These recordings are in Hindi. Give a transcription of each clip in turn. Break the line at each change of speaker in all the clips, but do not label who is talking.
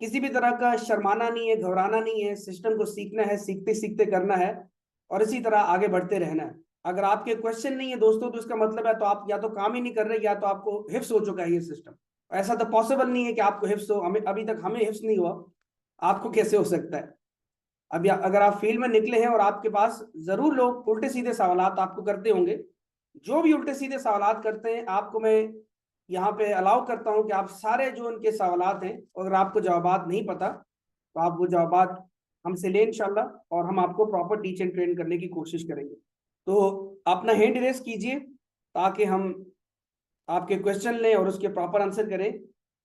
किसी भी तरह का शर्माना नहीं है, घबराना नहीं है, सिस्टम को सीखना है, सीखते सीखते करना है और इसी तरह आगे बढ़ते रहना है। अगर आपके क्वेश्चन नहीं है दोस्तों तो इसका मतलब है तो आप या तो काम ही नहीं कर रहे या तो आपको हिफ्स हो चुका है ये सिस्टम। ऐसा तो पॉसिबल नहीं है कि आपको हिफ्स हो, हमें अभी तक हमें हिफ्स नहीं हुआ, आपको कैसे हो सकता है? अभी अगर आप फील्ड में निकले हैं और आपके पास जरूर लोग उल्टे सीधे सवालात आपको करते होंगे, जो भी उल्टे सीधे सवालात करते हैं आपको मैं यहाँ पे अलाउ करता हूँ कि आप सारे जो उनके सवालात हैं, अगर आपको जवाबात नहीं पता तो आप वो जवाबात हमसे लें इंशाल्लाह, और हम आपको प्रॉपर टीच एंड ट्रेन करने की कोशिश करेंगे। तो अपना हैंड रेस कीजिए ताकि हम आपके क्वेश्चन लें और उसके प्रॉपर आंसर करें,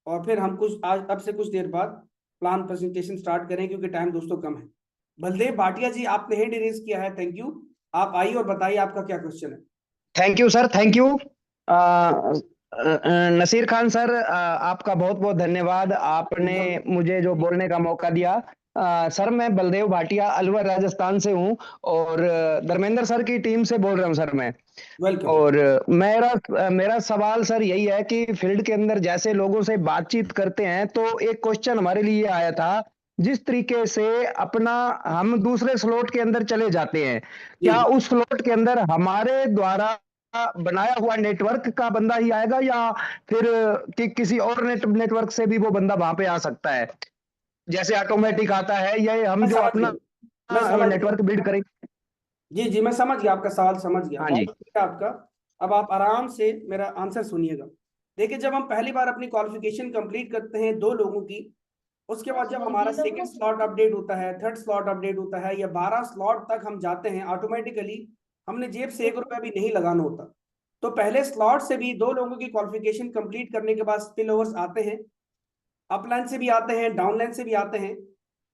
और फिर हम कुछ आज अब से कुछ देर बाद प्लान प्रेजेंटेशन स्टार्ट करें क्योंकि टाइम दोस्तों कम है। बलदेव भाटिया जी, आपने हैंड रेस किया है, थैंक यू। आप आइए और बताइए आपका क्या क्वेश्चन है।
Thank you sir, thank you. Naseer Khan sir, आपका बहुत बहुत धन्यवाद, आपने
वेलकम।
मुझे जो बोलने का मौका दिया। सर, मैं बलदेव भाटिया अलवर राजस्थान से हूँ और धर्मेंद्र सर की टीम से बोल रहा हूँ सर मैं।
वेलकम।
और मेरा मेरा सवाल सर यही है कि फील्ड के अंदर जैसे लोगों से बातचीत करते हैं तो एक क्वेश्चन हमारे लिए आया था, जिस तरीके से अपना हम दूसरे स्लॉट के अंदर चले जाते हैं,
जी।
क्या उस स्लॉट के अंदर हमारे द्वारा बनाया हुआ नेटवर्क का बंदा ही आएगा या फिर किसी और नेटवर्क से भी वो बंदा वहां पे आ सकता है? जैसे ऑटोमेटिक आता है या हम
मैं
जो
समझ
अपना
गया, मैं समझ
नेटवर्क बिल्ड
गया।
करें?
जी जी, मैं समझ गया आपका सवाल, समझ गया,
हाँ
बहुत
जी।
शुक्रिया आपका। अब आप आराम से मेरा आंसर सुनिएगा। देखिए, जब हम पहली बार अपनी क्वालिफिकेशन कंप्लीट करते हैं 2 लोगों की, उसके बाद जब हमारा सेकंड स्लॉट अपडेट होता है, थर्ड स्लॉट अपडेट होता है, या 12 स्लॉट तक हम जाते हैं ऑटोमेटिकली, हमने जेब से 1 रुपया भी नहीं लगाना होता। तो पहले स्लॉट से भी 2 लोगों की क्वालिफिकेशन कंप्लीट करने के बाद स्पिल ओवर्स आते हैं, अपलाइन से भी आते हैं, डाउनलाइन से भी आते हैं,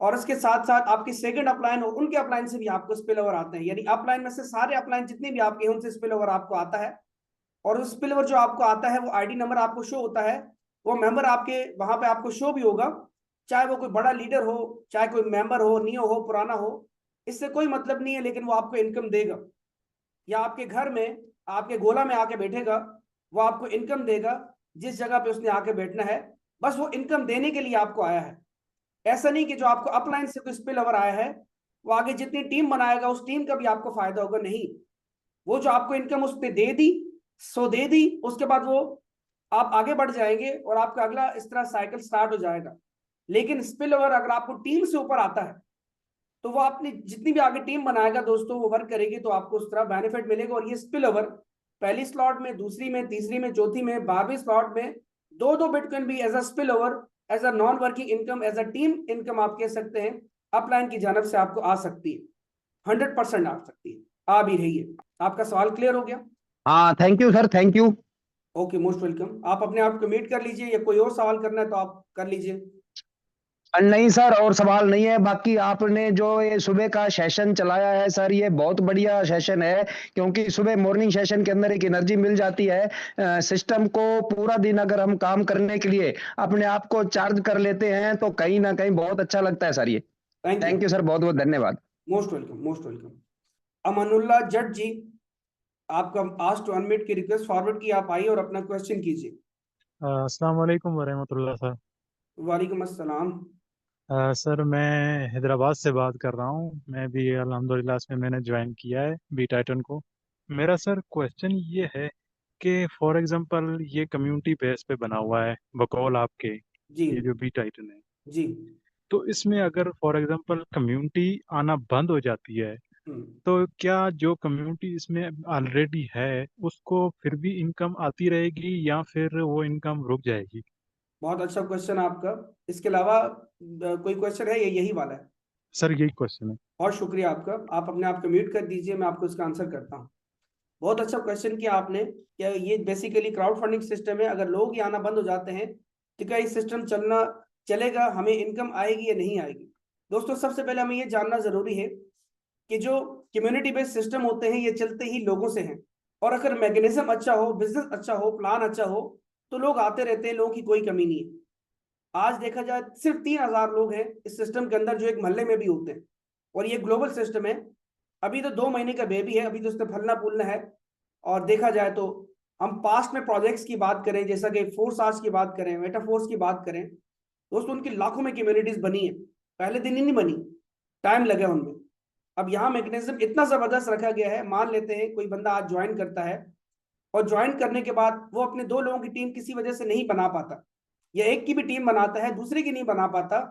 और उसके साथ साथ आपकी सेकंड अपलाइन हो उनके अपलाइन से भी आपको स्पिल ओवर आते हैं। यानी अपलाइन में से सारे अपलाइन जितने भी आपके हैं उनसे स्पिल ओवर आपको आता है। और उस स्पिल ओवर जो आपको आता है वो आईडी नंबर आपको शो होता है, वो मेंबर आपके वहां पे आपको शो भी होगा, चाहे वो कोई बड़ा लीडर हो, चाहे कोई मेंबर हो, नियो हो, पुराना हो, इससे कोई मतलब नहीं है, लेकिन वो आपको इनकम देगा। या आपके घर में आपके गोला में आके बैठेगा, वो आपको इनकम देगा जिस जगह पे उसने आके बैठना है, बस वो इनकम देने के लिए आपको आया है। ऐसा नहीं कि जो आपको अपलाइन से कोई स्पिल ओवर आया है वो आगे जितनी टीम बनाएगा उस टीम का भी आपको फायदा होगा, नहीं। वो जो आपको इनकम उसने दे दी, सो दे दी, उसके बाद वो आप आगे बढ़ जाएंगे और आपका अगला इस तरह साइकिल स्टार्ट हो जाएगा। लेकिन स्पिल ओवर अगर आपको टीम से ऊपर आता है तो वो अपनी जितनी भी आगे टीम बनाएगा दोस्तों, वो वर्क करेगी तो आपको उस तरह बेनिफिट मिलेगा। और ये स्पिल ओवर पहली स्लॉट में, दूसरी में, तीसरी में, चौथी में, 12वीं स्लॉट में दो दो बिटकॉइन भी as a spill over, as a non working income, as a team income आप कह सकते हैं, अपलाइन की जानब से आपको आ सकती है। 100% आ सकती है, आ भी रही है। आपका सवाल क्लियर हो गया?
हाँ, thank you sir, thank you.
Okay, most welcome. आप अपने आप को म्यूट कर लीजिए, या कोई और सवाल करना है तो आप कर लीजिए।
नहीं सर, और सवाल नहीं है। बाकी आपने जो ये सुबह का सेशन चलाया है सर, ये बहुत बढ़िया सेशन है, क्योंकि सुबह मॉर्निंग सेशन के अंदर एक एनर्जी मिल जाती है। सिस्टम को पूरा दिन अगर हम काम करने के लिए अपने आप को चार्ज कर लेते हैं तो कहीं ना कहीं बहुत अच्छा लगता है सर ये।
Thank you.
Thank you sir, बहुत बहुत धन्यवाद।
Most welcome, most welcome. Amanullah Jat ji, आपका आस्ट टू अनम्यूट की रिक्वेस्ट फॉरवर्ड की, आप आइए और अपना क्वेश्चन कीजिए।
अस्सलाम वालेकुम वरहमतुल्लाह सर।
वालेकुम अस्सलाम।
सर, मैं हैदराबाद से बात कर रहा हूँ। मैं भी अल्हम्दुलिल्लाह इसमें मैंने ज्वाइन किया है बी टाइटन को। मेरा सर क्वेश्चन ये है कि फॉर एग्जांपल ये कम्युनिटी बेस पे बना हुआ है बकौल आपके,
जी
ये जो बी टाइटन है,
जी।
तो इसमें अगर फॉर एग्जांपल कम्युनिटी आना बंद हो जाती है
हम्म,
तो क्या जो कम्युनिटी इसमें ऑलरेडी है उसको फिर भी इनकम आती रहेगी या फिर वो इनकम रुक जाएगी?
बहुत अच्छा क्वेश्चन आपका। इसके अलावा कोई क्वेश्चन है, ये यही वाला है?
सर यही क्वेश्चन है।
बहुत शुक्रिया आपका। आप अपने आप को म्यूट कर दीजिए, मैं आपको इसका आंसर करता हूँ। बहुत अच्छा क्वेश्चन किया आपने। क्या ये बेसिकली क्राउड फंडिंग सिस्टम है, अगर लोग ये आना बंद हो जाते हैं तो क्या ये सिस्टम चलना चलेगा, हमें इनकम आएगी या नहीं आएगी? दोस्तों, सबसे पहले हमें ये जानना जरूरी है कि जो कम्युनिटी बेस्ड सिस्टम होते हैं ये चलते ही लोगों से हैं। और अगर मैकेनिज्म अच्छा हो, बिजनेस अच्छा हो, प्लान अच्छा हो, तो लोग आते रहते हैं, लोगों की कोई कमी नहीं है। आज देखा जाए सिर्फ 3,000 लोग हैं इस सिस्टम के अंदर जो एक मोहल्ले में भी होते हैं, और ये ग्लोबल सिस्टम है। अभी तो 2 महीने का बेबी है, अभी तो उसने फलना फूलना है। और देखा जाए तो हम पास्ट में प्रोजेक्ट्स की बात करें, जैसा कि फोर्स आज की बात करें, मेटाफोर्स की बात करें, दोस्तों उनकी लाखों में कम्युनिटीज बनी है, पहले दिन ही नहीं बनी, टाइम लगा उनमें। अब यहाँ मैकेनिज्म इतना जबरदस्त रखा गया है, मान लेते हैं कोई बंदा आज ज्वाइन करता है और ज्वाइन करने के बाद वो अपने 2 लोगों की टीम किसी वजह से नहीं बना पाता, या एक की भी टीम बनाता है दूसरे की नहीं बना पाता,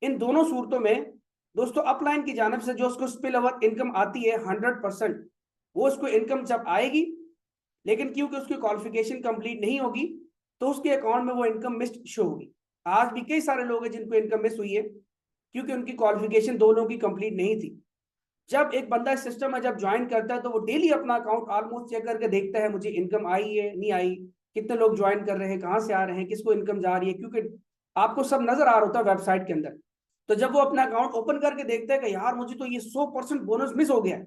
इन दोनों सूरतों में दोस्तों अपलाइन की जानिब से जो उसको स्पिल ओवर इनकम आती है 100%, वो उसको इनकम जब आएगी, लेकिन क्योंकि उसकी क्वालिफिकेशन कंप्लीट नहीं होगी तो उसके अकाउंट में वो इनकम मिस्ड शो होगी। आज भी कई सारे लोग हैं जिनको इनकम मिस हुई है क्योंकि उनकी क्वालिफिकेशन 2 लोगों की कंप्लीट नहीं थी। जब एक बंदा इस सिस्टम में जब ज्वाइन करता है तो वो डेली अपना अकाउंट ऑलमोस्ट चेक करके देखता है मुझे इनकम आई है नहीं आई, कितने लोग ज्वाइन कर रहे हैं, कहाँ से आ रहे हैं, किसको इनकम जा रही है, क्योंकि आपको सब नजर आ रहा होता है वेबसाइट के अंदर। तो जब वो अपना अकाउंट ओपन करके देखता है कि यार मुझे तो ये 100% बोनस मिस हो गया है,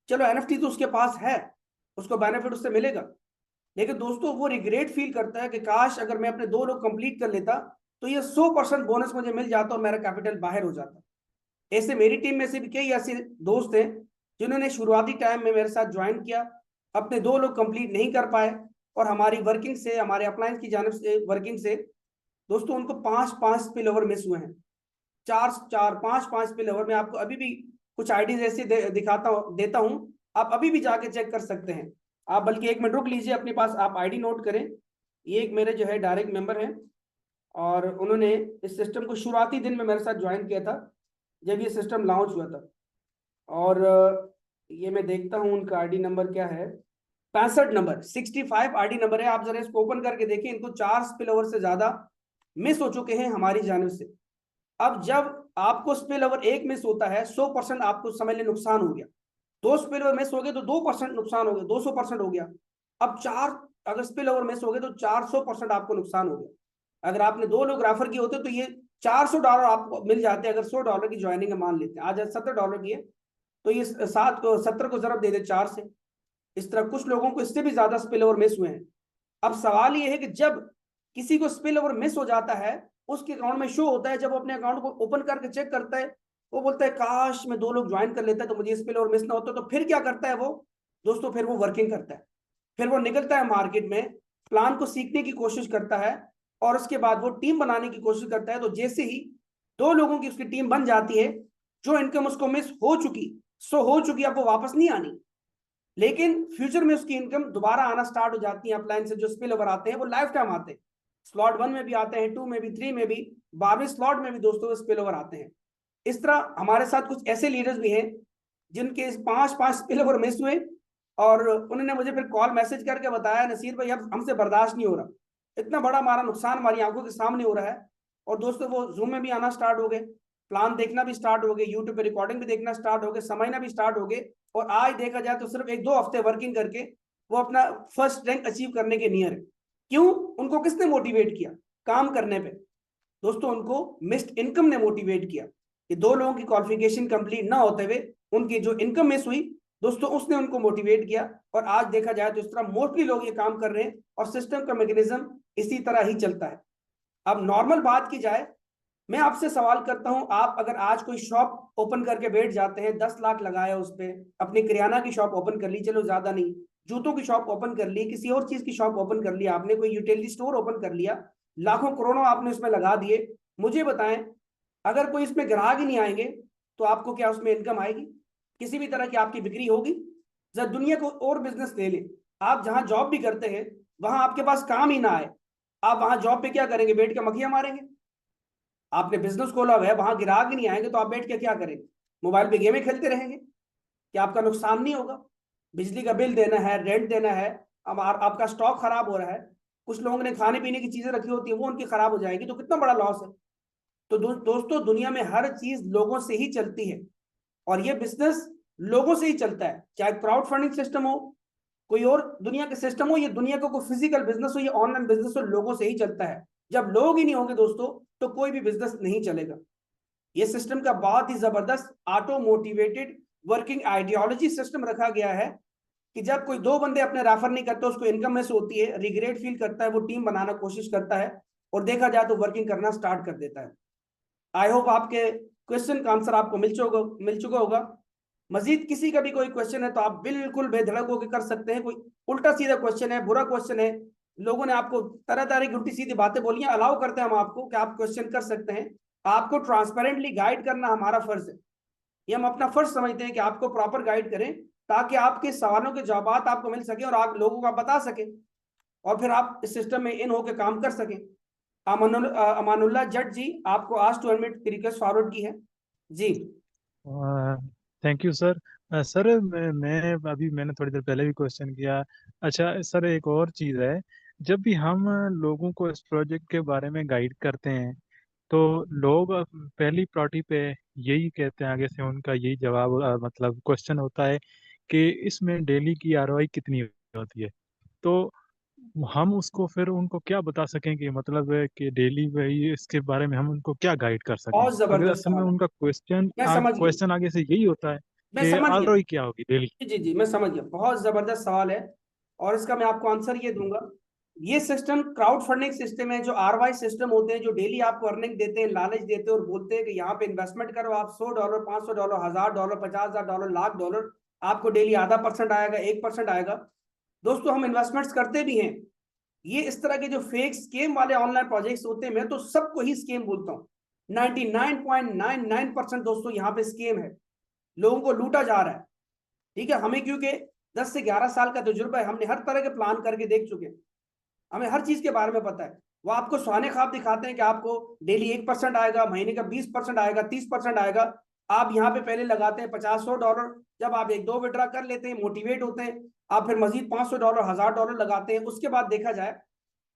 चलो NFT तो उसके पास है, उसको बेनिफिट उससे मिलेगा, लेकिन दोस्तों वो रिग्रेट फील करता है कि काश अगर मैं अपने 2 लोग कंप्लीट कर लेता तो ये 100% बोनस मुझे मिल जाता और मेरा कैपिटल बाहर हो जाता। ऐसे मेरी टीम में से भी कई ऐसे दोस्त हैं जिन्होंने शुरुआती टाइम में मेरे साथ ज्वाइन किया, अपने 2 लोग कंप्लीट नहीं कर पाए और हमारी वर्किंग से, हमारे अपलाइन की जानिब से वर्किंग से दोस्तों उनको 5 स्पिल ओवर मिस हुए हैं, 5 स्पिल ओवर। मैं आपको अभी भी कुछ आईडीज ऐसे देता हूँ, आप अभी भी जाके चेक कर सकते हैं। आप बल्कि 1 मिनट रुक लीजिए, अपने पास आप आईडी नोट करें। ये एक मेरे जो है डायरेक्ट मेंबर हैं और उन्होंने इस सिस्टम को शुरुआती दिन में मेरे साथ ज्वाइन किया था जब ये सिस्टम लॉन्च हुआ था, और ये मैं देखता हूँ उनका आईडी नंबर क्या है, 65 नंबर, 65 आईडी नंबर है। आप जरा इसको ओपन करके देखें, इनको 4 स्पिल ओवर से ज्यादा मिस हो चुके हैं हमारी जानिब से। अब जब आपको स्पिल ओवर 1 मिस होता है 100% आपको समझ ले नुकसान हो गया, 2 स्पिल ओवर मिस हो गए तो 2% नुकसान हो गया, 200% हो गया। अब 4 अगर स्पिल ओवर मिस हो गए तो 400% आपको नुकसान हो गया। अगर आपने 2 लोग रेफर किए होते तो ये $400 आपको मिल जाते हैं। अगर $100 की ज्वाइनिंग मान लेते हैं, आज $70 की है तो ये 70 को जरूर दे दे 4 से, इस तरह कुछ लोगों को इससे भी ज्यादा स्पिल ओवर मिस हुए हैं। अब सवाल ये है कि जब किसी को स्पिल ओवर मिस हो जाता है उसके अकाउंट में शो होता है, जब वो अपने अकाउंट को ओपन करके चेक करता है वो बोलता है काश मैं 2 लोग ज्वाइन कर लेता तो मुझे स्पिल ओवर मिस ना होता। तो फिर क्या करता है वो दोस्तों, फिर वो वर्किंग करता है, फिर वो निकलता है मार्केट में, प्लान को सीखने की कोशिश करता है और उसके बाद वो टीम बनाने की कोशिश करता है। तो जैसे ही 2 लोगों की उसकी टीम बन जाती है, जो इनकम उसको मिस हो चुकी हो चुकी, अब वो वापस नहीं आनी, लेकिन फ्यूचर में उसकी इनकम दोबारा आना स्टार्ट हो जाती है। अपलाइन से जो स्पिल ओवर आते हैं वो लाइफ टाइम आते हैं, स्लॉट 1 में भी आते हैं, 2 में भी, 3 में भी, 12वें स्लॉट में भी दोस्तों स्पिल ओवर आते हैं। इस तरह हमारे साथ कुछ ऐसे लीडर्स भी हैं जिनके 5 स्पिल ओवर मिस हुए और उन्होंने मुझे फिर कॉल मैसेज करके बताया नसीर भाई अब हमसे बर्दाश्त नहीं हो रहा, इतना बड़ा हमारा नुकसान हमारी आंखों के सामने हो रहा है। और दोस्तों वो जूम में भी आना स्टार्ट हो गए, प्लान देखना भी स्टार्ट हो गए, यूट्यूब पे रिकॉर्डिंग भी देखना स्टार्ट हो गए, समझना भी स्टार्ट हो गए, और आज देखा जाए तो सिर्फ 1-2 हफ्ते वर्किंग करके वो अपना फर्स्ट रैंक अचीव करने के नियर है। क्यों? उनको किसने मोटिवेट किया काम करने पे? दोस्तों उनको मिस्ड इनकम ने मोटिवेट किया कि 2 लोगों की क्वालिफिकेशन कंप्लीट ना होते हुए उनकी जो इनकम मिस हुई दोस्तों उसने उनको मोटिवेट किया। और आज देखा जाए तो इस तरह मोस्टली लोग ये काम कर रहे हैं और सिस्टम का मैकेनिज्म इसी तरह ही चलता है। अब नॉर्मल बात की जाए, मैं आपसे सवाल करता हूं, आप अगर आज कोई शॉप ओपन करके बैठ जाते हैं, 10 लाख लगाया उस पर, अपनी किराना की शॉप ओपन कर ली, चलो ज्यादा नहीं, जूतों की शॉप ओपन कर ली, किसी और चीज की शॉप ओपन कर ली, आपने कोई यूटिलिटी स्टोर ओपन कर लिया, लाखों करोड़ों आपने उसमें लगा दिए, मुझे बताएं अगर कोई इसमें ग्राहक ही नहीं आएंगे तो आपको क्या उसमें इनकम आएगी? किसी भी तरह की आपकी बिक्री होगी? जब दुनिया को और बिजनेस ले ले, आप जहां जॉब भी करते हैं वहां आपके पास काम ही ना आए, आप वहां जॉब पे क्या करेंगे? बैठ के मक्खियां मारेंगे। आपने बिजनेस खोला हुआ है, वहां ग्राहक ही नहीं आएंगे तो आप बैठ के क्या करेंगे? मोबाइल पे गेमें खेलते रहेंगे? क्या आपका नुकसान नहीं होगा? बिजली का बिल देना है, रेंट देना है, अब आपका स्टॉक खराब हो रहा है, कुछ लोगों ने खाने पीने की चीजें रखी होती है वो उनकी खराब हो जाएगी, तो कितना बड़ा लॉस है। तो दोस्तों दुनिया में हर चीज लोगों से ही चलती है और ये बिजनेस लोगों से ही चलता है, चाहे क्राउड फंडिंग सिस्टम हो, कोई और दुनिया के सिस्टम हो, ये दुनिया का कोई फिजिकल बिजनेस हो, ये ऑनलाइन बिजनेस हो, लोगों से ही चलता है। जब लोग ही नहीं होंगे दोस्तों तो कोई भी बिजनेस नहीं चलेगा। ये सिस्टम का बहुत ही जबरदस्त auto motivated working ideology system रखा गया है कि जब कोई 2 बंदे अपने रेफर नहीं करते उसको इनकम मिस होती है, रिग्रेट फील करता है, वो टीम बनाना कोशिश करता है और देखा जाए तो वर्किंग करना स्टार्ट कर देता है। आई होप आपके क्वेश्चन का आंसर आपको मिल चुका होगा। मजीद किसी का भी कोई क्वेश्चन है तो आप बिल्कुल बेधड़क होकर कर सकते हैं। कोई उल्टा सीधा क्वेश्चन है, बुरा क्वेश्चन है, लोगों ने आपको तरह तरह की उल्टी सीधी बातें बोली हैं, अलाउ करते हैं हम आपको कि आप क्वेश्चन कर सकते हैं। आपको ट्रांसपेरेंटली गाइड करना हमारा फर्ज है, ये हम अपना फर्ज समझते हैं कि आपको प्रॉपर गाइड करें, ताकि आपके सवालों के जवाब आपको मिल सके और आप लोगों को आप बता सकें, और फिर आप इस सिस्टम में इन होकर काम कर सकें। अमानुल्लाह जट जी, आपको आज टू अनम्यूट की रिक्वेस्ट फॉरवर्ड की है जी।
Thank you sir. सर मैंने थोड़ी देर पहले भी क्वेश्चन किया। अच्छा सर, एक और चीज़ है, जब भी हम लोगों को इस प्रोजेक्ट के बारे में गाइड करते हैं तो लोग पहली प्रायोरिटी पे यही कहते हैं, आगे से उनका यही जवाब मतलब क्वेश्चन होता है कि इसमें डेली की आरओआई कितनी होती है। तो हम उसको फिर उनको क्या बता सकें कि मतलब है कि डेली वही इसके बारे में हम उनको क्या गाइड कर सकें,
बहुत
अगर
जबरदस्त
असल में
सवाल है,
उनका क्वेश्चन
मैं समझ गया,
क्वेश्चन आगे से यही होता है
मैं
कि
समझ गया।
आरओआई क्या होगी डेली।
जी जी जी, मैं समझ गया, बहुत जबरदस्त सवाल है, और इसका मैं आपको आंसर ये दूंगा। ये सिस्टम क्राउड फंडिंग सिस्टम है, जो आरवाई सिस्टम होते हैं, जो डेली आपको अर्निंग देते हैं, लालच देते हैं और बोलते हैं कि यहाँ पे इन्वेस्टमेंट करो, आप $100, $500, $1000, $50,000, $1,00,000, आपको डेली आधा % आएगा, 1% आएगा। दोस्तों, हम इन्वेस्टमेंट्स करते भी हैं। ये इस तरह के जो फेक स्केम वाले ऑनलाइन प्रोजेक्ट्स होते हैं, मैं तो सबको ही स्केम बोलता हूँ। 99.99% दोस्तों यहाँ पे स्केम है, लोगों को लूटा जा रहा है। ठीक है, हमें क्योंकि 10 से 11 साल का तजुर्बा है, हमने हर तरह के प्लान करके देख चुके हैं, हमें हर चीज के बारे में पता है। वो आपको सुहाने ख्वाब दिखाते हैं कि आपको डेली 1% आएगा, महीने का 20% आएगा, 30% आएगा। आप यहाँ पे पहले लगाते हैं $50-100, जब आप 1-2 विड्रा कर लेते हैं, मोटिवेट होते हैं, आप फिर मजीद $500, $1000 लगाते हैं। उसके बाद देखा जाए,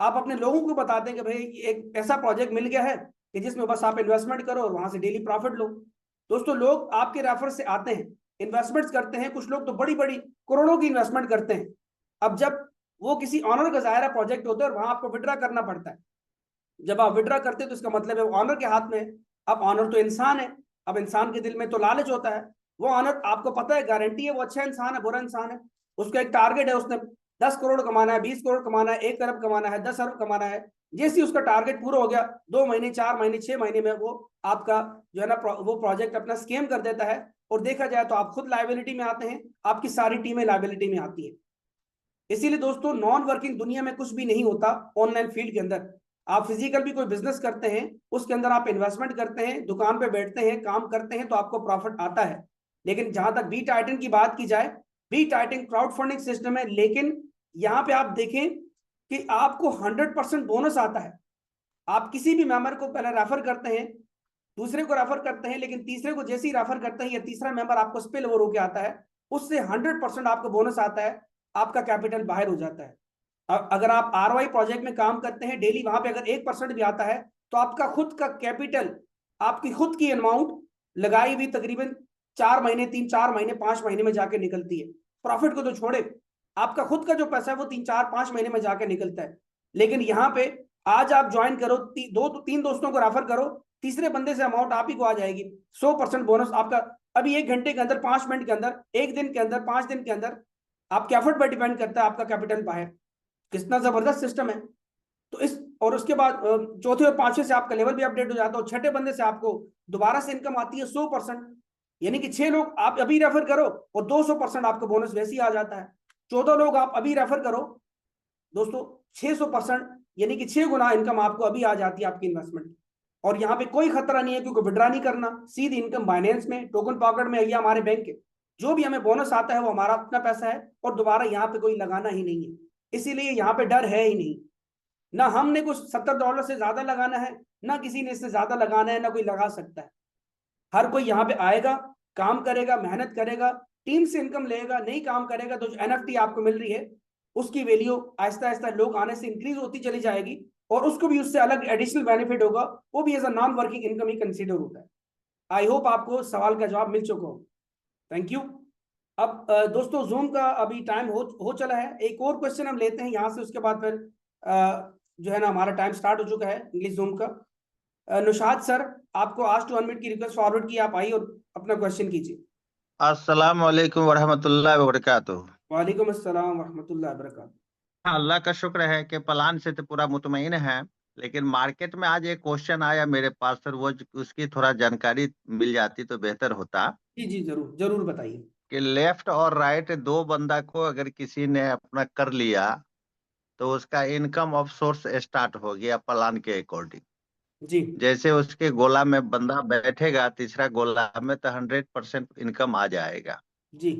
आप अपने लोगों को बताते हैं कि भाई एक ऐसा प्रोजेक्ट मिल गया है कि जिसमें बस आप इन्वेस्टमेंट करो और वहां से डेली प्रॉफिट लो। दोस्तों, लोग आपके रेफर से आते हैं, इन्वेस्टमेंट्स करते हैं, कुछ लोग तो बड़ी बड़ी करोड़ों की इन्वेस्टमेंट करते हैं। अब जब वो किसी ऑनर का ज़ाहिरा प्रोजेक्ट होता है और वहां आपको विड्रा करना पड़ता है, जब आप विड्रा करते हैं तो इसका मतलब है वो ऑनर के हाथ में है। अब ऑनर तो इंसान है, अब इंसान के दिल में तो लालच होता है। वो ऑनर, आपको पता है, गारंटी है वो अच्छा इंसान है, बुरा इंसान है, उसका एक टारगेट है, उसने 10 करोड़ कमाना है, 20 करोड़ कमाना है, 1 अरब कमाना है, 10 अरब कमाना है। जैसे ही उसका टारगेट पूरा हो गया, 2 महीने, 4 महीने, 6 महीने में वो आपका जो है ना वो प्रोजेक्ट अपना स्केम कर देता है। और देखा जाए तो आप खुद लाइबिलिटी में आते हैं, आपकी सारी टीमें लाइबिलिटी में आती है। इसीलिए दोस्तों, नॉन वर्किंग दुनिया में कुछ भी नहीं होता ऑनलाइन फील्ड के अंदर। आप फिजिकल भी कोई बिजनेस करते हैं, उसके अंदर आप इन्वेस्टमेंट करते हैं, दुकान पे बैठते हैं, काम करते हैं, तो आपको प्रॉफिट आता है। लेकिन जहां तक बी टाइटन की बात की जाए, B Titan crowdfunding system है, लेकिन यहाँ पे आप देखें कि आपको 100% बोनस आता है। आप किसी भी मेंबर को पहले रेफर करते हैं, दूसरे को रेफर करते हैं, लेकिन तीसरे को जैसे ही रेफर करते हैं, या तीसरा मेंबर आपको स्पिल ओवर होकर आता है, उससे 100% आपको बोनस आता है, आपका कैपिटल बाहर हो जाता है। अगर आप आरवाई प्रोजेक्ट में काम करते हैं डेली, वहां पे अगर 1% भी आता है, तो आपका खुद का कैपिटल, आपकी खुद की अमाउंट लगाई हुई तकरीबन 4 महीने, 3-4 महीने, 5 महीने में जाके निकलती है। प्रॉफिट को तो छोड़े, आपका खुद का जो पैसा है वो 3-4-5 महीने में जाके निकलता है। लेकिन यहाँ पे आज आप ज्वाइन करो, 2-3 दोस्तों को रेफर करो, तीसरे बंदे से अमाउंट आप ही को आ जाएगी, 100% बोनस आपका। अभी 1 घंटे के अंदर, 5 मिनट के अंदर, 1 दिन के अंदर, 5 दिन के अंदर, आपके एफर्ट पर डिपेंड करता है आपका कैपिटल बाहर। कितना जबरदस्त सिस्टम है। तो इस और उसके बाद चौथे और पांचवें से आपका लेवल भी अपडेट हो जाता है, और छठे बंदे से आपको दोबारा से इनकम आती है 100%। यानी कि 6 लोग आप अभी रेफर करो और 200% आपको बोनस वैसे ही आ जाता है। 14 लोग आप अभी रेफर करो दोस्तों, 600%, यानी कि 6 गुना इनकम आपको अभी आ जाती है आपकी इन्वेस्टमेंट। और यहाँ पे कोई खतरा नहीं है, क्योंकि विड्रा नहीं करना, सीधी इनकम बाइनेंस में, टोकन पॉकेट में, या हमारे बैंक के जो भी हमें बोनस आता है वो हमारा अपना पैसा है, और दोबारा यहाँ पे कोई लगाना ही नहीं है। इसीलिए यहाँ पे डर है ही नहीं। ना हमने कुछ $70 से ज्यादा लगाना है, ना किसी ने इससे ज्यादा लगाना है, ना कोई लगा सकता है। हर कोई यहाँ पे आएगा, काम करेगा, मेहनत करेगा, टीम से इनकम लेगा, नहीं काम करेगा तो जो एनएफटी आपको मिल रही है उसकी वैल्यू आहिस्ता आहिस्ता लोग आने से इंक्रीज होती चली जाएगी, और उसको भी उससे अलग एडिशनल बेनिफिट होगा, वो भी as a non working income ही कंसीडर होता है। आई होप आपको सवाल का जवाब मिल चुका हो। Thank you. अब दोस्तों, जूम का अभी टाइम हो चला है, एक और क्वेश्चन हम लेते हैं यहाँ से, उसके बाद फिर जो है ना हमारा टाइम स्टार्ट हो चुका है इंग्लिश जूम का। नुशाद सर, आपको आज टू अनम्यूट की रिक्वेस्ट फॉरवर्ड की, आप आइए और अपना क्वेश्चन कीजिए।
अस्सलाम वालेकुम वरहमतुल्लाहि वबरकातुहू।
वालेकुम अस्सलाम वरहमतुल्लाहि वबरकातुहू।
हाँ, अल्लाह का शुक्र है कि प्लान से तो पूरा मुतमईन है। लेकिन मार्केट में आज एक क्वेश्चन आया मेरे पास सर, वो उसकी थोड़ा जानकारी मिल जाती तो बेहतर होता।
जी जी, जरूर जरूर बताइए।
कि लेफ्ट और राइट दो बंदा को अगर किसी ने अपना कर लिया, तो उसका इनकम ऑफ सोर्स स्टार्ट हो गया प्लान के अकॉर्डिंग।
जी
जैसे उसके गोला में बंदा बैठेगा तीसरा गोला में, तो 100% इनकम आ जाएगा।
जी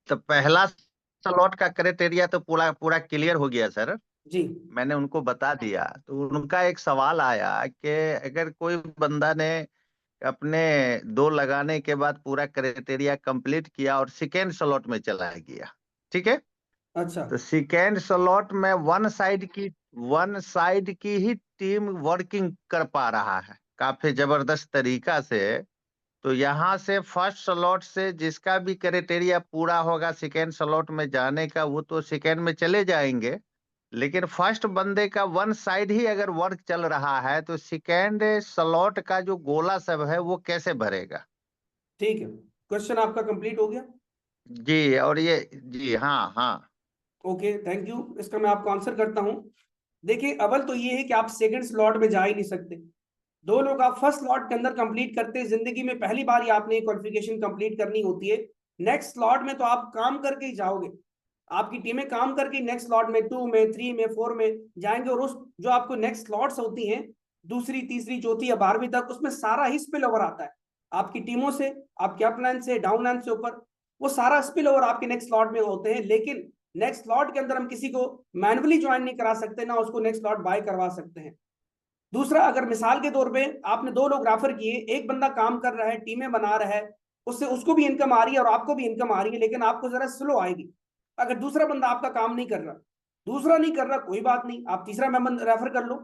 तो पहला स्लॉट का क्राइटेरिया तो पूरा पूरा क्लियर हो गया सर।
जी
मैंने उनको बता दिया। तो उनका एक सवाल आया कि अगर कोई बंदा ने अपने 2 लगाने के बाद पूरा क्राइटेरिया कंप्लीट किया और सेकेंड स्लॉट में चला गया, ठीक है,
अच्छा
तो सेकेंड स्लॉट में वन साइड की ही टीम वर्किंग कर पा रहा है काफी जबरदस्त तरीका से। तो यहाँ से फर्स्ट स्लॉट से जिसका भी क्राइटेरिया पूरा होगा सेकेंड स्लॉट में जाने का, वो तो सेकेंड में चले जाएंगे। लेकिन फर्स्ट बंदे का वन साइड ही अगर वर्क चल रहा है तो सेकेंड स्लॉट का जो गोला सब है वो कैसे भरेगा?
ठीक है, क्वेश्चन आपका कंप्लीट हो गया।
जी, और ये जी हाँ हाँ।
ओके थैंक यू, इसका मैं आपको आंसर करता हूं। देखिए अव्वल तो ये है कि आप सेकंड स्लॉट में जा ही नहीं सकते। 2 लोग आप फर्स्ट स्लॉट के अंदर कंप्लीट करते हैं, जिंदगी में पहली बार ही आपने क्वालिफिकेशन कंप्लीट करनी होती है। नेक्स्ट स्लॉट में तो आप काम करके ही जाओगे, आपकी टीमें काम करके नेक्स्ट स्लॉट में 2 में 3 में 4 में जाएंगे, और उस जो आपको नेक्स्ट स्लॉट्स होती हैं दूसरी तीसरी चौथी या 12वीं तक, उसमें सारा ही स्पिल ओवर आता है आपकी टीमों से, आपके अपलाइन से डाउनलाइन से ऊपर, वो सारा स्पिल ओवर आपके नेक्स्ट स्लॉट में होते हैं। लेकिन नेक्स्ट स्लॉट के अंदर हम किसी को मैनुअली ज्वाइन नहीं करा सकते, ना उसको नेक्स्ट स्लॉट बाय करवा सकते हैं। दूसरा, अगर मिसाल के तौर पे आपने 2 लोग रेफर किए, एक बंदा काम कर रहा है, टीमें बना रहा है, उससे उसको भी इनकम आ रही है और आपको भी इनकम आ रही है, लेकिन आपको जरा स्लो आएगी। अगर दूसरा बंदा आपका काम नहीं कर रहा, दूसरा नहीं कर रहा, कोई बात नहीं, आप तीसरा मेंबर रेफर कर लो।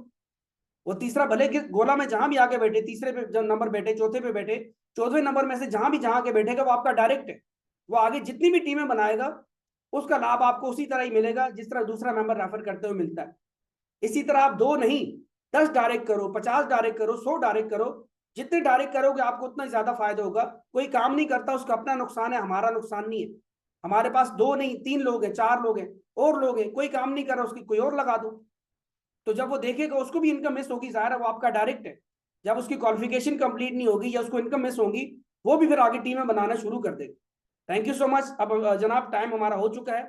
वो तीसरा भले के गोला में जहां भी आके बैठे, तीसरे पे जब नंबर बैठे, चौथे पे बैठे, 14वें नंबर में से जहां के बैठेगा वो आपका डायरेक्ट है। वो आगे जितनी भी टीमें बनाएगा उसका लाभ आपको उसी तरह ही मिलेगा जिस तरह दूसरा मेंबर रेफर करते हुए मिलता है। इसी तरह आप 2 नहीं 10 डायरेक्ट करो, 50 डायरेक्ट करो, 100 डायरेक्ट करो, जितने डायरेक्ट करोगे आपको उतना ज्यादा फायदा होगा। कोई काम नहीं करता उसका अपना नुकसान है, हमारा नुकसान नहीं है। हमारे पास 2 नहीं 3 लोग हैं, 4 लोग हैं, और लोग हैं, कोई काम नहीं कर रहा, उसकी कोई और लगा दो। तो जब वो देखेगा उसको भी इनकम मिस होगी, जाहिर है वो आपका डायरेक्ट है। जब उसकी क्वालिफिकेशन कंप्लीट नहीं होगी या उसको इनकम मिस होगी, वो भी फिर आगे टीमें बनाना शुरू कर देगा। Thank you so much. अब जनाब टाइम हमारा हो चुका है,